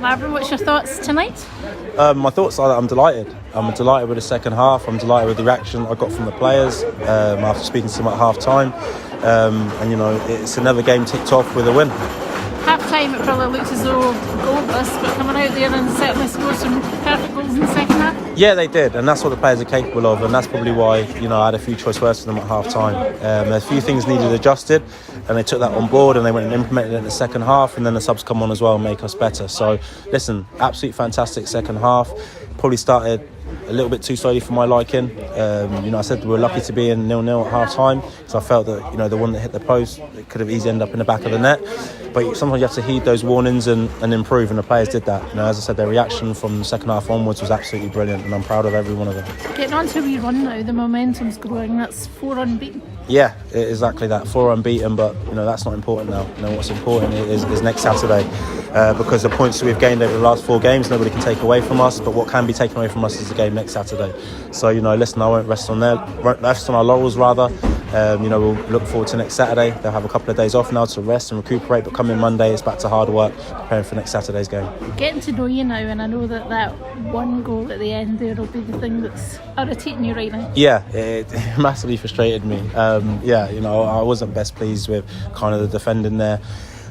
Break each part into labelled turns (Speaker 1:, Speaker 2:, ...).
Speaker 1: Marvin, what's your thoughts tonight?
Speaker 2: My thoughts are that I'm delighted. I'm delighted with the second half. I'm delighted with the reaction I got from the players after speaking to them at half time. It's another game ticked off with a win.
Speaker 1: Half time, it probably looks as though goalless, but coming out there and certainly scored some perfect goals in the second half.
Speaker 2: Yeah, they did, and that's what the players are capable of, and that's probably why I had a few choice words for them at half time. A few things needed adjusted, and they took that on board and they went and implemented it in the second half, and then the subs come on as well and make us better. So listen, absolute fantastic second half. Probably started a little bit too slowly for my liking. I said we were lucky to be in 0-0 at half time, because I felt that the one that hit the post, it could have easily ended up in the back of the net. But sometimes you have to heed those warnings and improve, and the players did that. As I said, their reaction from the second half onwards was absolutely brilliant, and I'm proud of every one of them.
Speaker 1: Getting on to a wee run now, the momentum's growing. That's 4 unbeaten.
Speaker 2: Yeah, exactly that. 4 unbeaten, but that's not important now. What's important is next Saturday, because the points that we've gained over the last 4 games, nobody can take away from us. But what can be taken away from us is the game next Saturday. So listen, I won't rest on our laurels rather. We'll look forward to next Saturday. They'll have a couple of days off now to rest and recuperate, but coming Monday it's back to hard work, preparing for next Saturday's game. Getting
Speaker 1: to know you now, and I know that one goal at the end there will be the thing that's irritating you right now.
Speaker 2: Yeah, it massively frustrated me. I wasn't best pleased with kind of the defending there.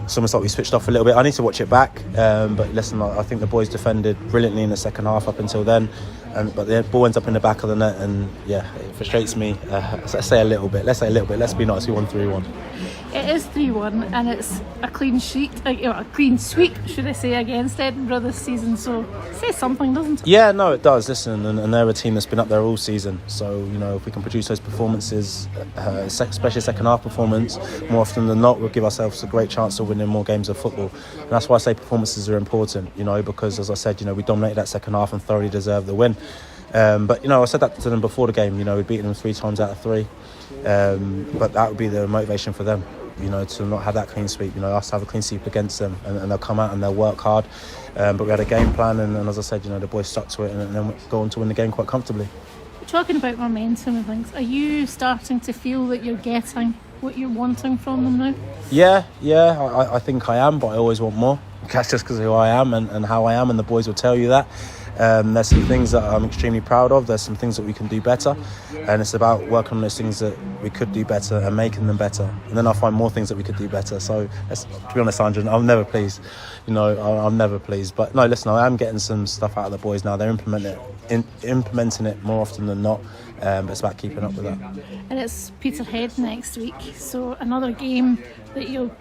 Speaker 2: It's almost like we switched off a little bit. I need to watch it back, but listen, I think the boys defended brilliantly in the second half up until then, but the ball ends up in the back of the net, and it frustrates me. Let's say a little bit. Let's be nice. We won 3-1.
Speaker 1: It is 3-1, and it's a clean sheet, a clean sweep, should I say, against Edinburgh this season. So it says something, doesn't it? Yeah, no, it does. Listen, and they're a team that's been up there all season. So if we can produce those performances, especially second half performance, more often than not, we'll give ourselves a great chance of winning more games of football. And that's why I say performances are important. Because as I said, we dominated that second half and thoroughly deserved the win. But I said that to them before the game. We'd beaten them 3 times out of 3. But that would be the motivation for them. To not have that clean sweep, us have a clean sweep against them, and they'll come out and they'll work hard. But we had a game plan, and as I said, the boys stuck to it, and then go on to win the game quite comfortably. Talking about momentum and things, are you starting to feel that you're getting what you're wanting from them now?
Speaker 2: Yeah, I think I am, but I always want more. That's just because of who I am and how I am, and the boys will tell you that. There's some things that I'm extremely proud of. There's some things that we can do better, and it's about working on those things that we could do better and making them better, and then I'll find more things that we could do better. So to be honest, Andrew, I'm never pleased. I'm never pleased, but no, listen, I am getting some stuff out of the boys now. They're implementing it more often than not, but it's about keeping up with that.
Speaker 1: And it's Peterhead next week, so another game that you'll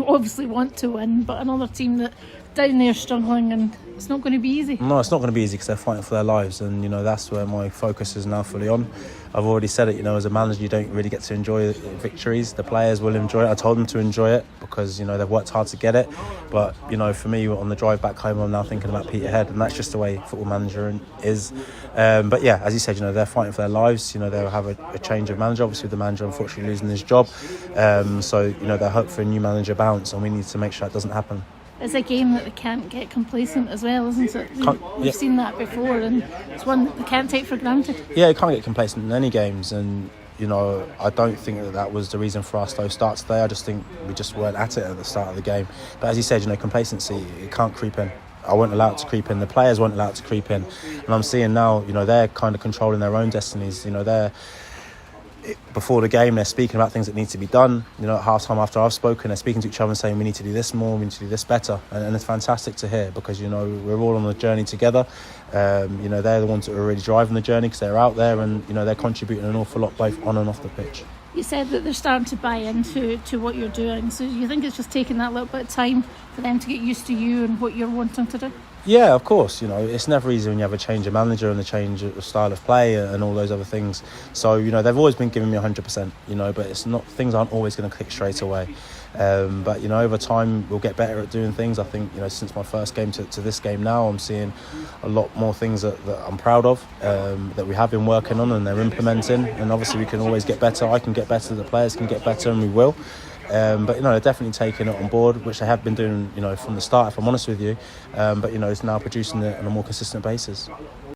Speaker 1: obviously want to win, but another team that down there struggling, and it's not going to be easy. No,
Speaker 2: it's not going to be easy because they're fighting for their lives, and that's where my focus is now fully on. I've already said it, as a manager you don't really get to enjoy victories. The players will enjoy it. I told them to enjoy it because they've worked hard to get it, but for me on the drive back home I'm now thinking about Peterhead, and that's just the way football manager is. But yeah, as you said, they're fighting for their lives. They'll have a change of manager, obviously the manager unfortunately losing his job, so they hope for a new manager bounce, and we need to make sure that doesn't happen.
Speaker 1: It's a game that they can't get complacent as well, isn't it? We've seen that before, and it's one that they can't take for granted.
Speaker 2: Yeah, you can't get complacent in any games, and I don't think that was the reason for our slow start today. I just think we just weren't at it at the start of the game. But as you said, complacency, it can't creep in. I won't allow it to creep in. The players won't allow it to creep in. And I'm seeing now, they're kind of controlling their own destinies. Before the game, they're speaking about things that need to be done. At half time after I've spoken, they're speaking to each other and saying we need to do this more, we need to do this better, and it's fantastic to hear because we're all on the journey together. They're the ones that are really driving the journey because they're out there, and they're contributing an awful lot both on and off the pitch.
Speaker 1: You said that they're starting to buy into what you're doing, so you think it's just taking that little bit of time for them to get used to you and what you're wanting to do?
Speaker 2: Yeah, of course. It's never easy when you have a change of manager and a change of style of play and all those other things. So, they've always been giving me 100%, but it's not, things aren't always going to click straight away. But, over time, we'll get better at doing things. I think, since my first game to this game now, I'm seeing a lot more things that I'm proud of, that we have been working on and they're implementing. And obviously we can always get better. I can get better, the players can get better, and we will. But they're definitely taking it on board, which they have been doing from the start, if I'm honest with you. But it's now producing it on a more consistent basis.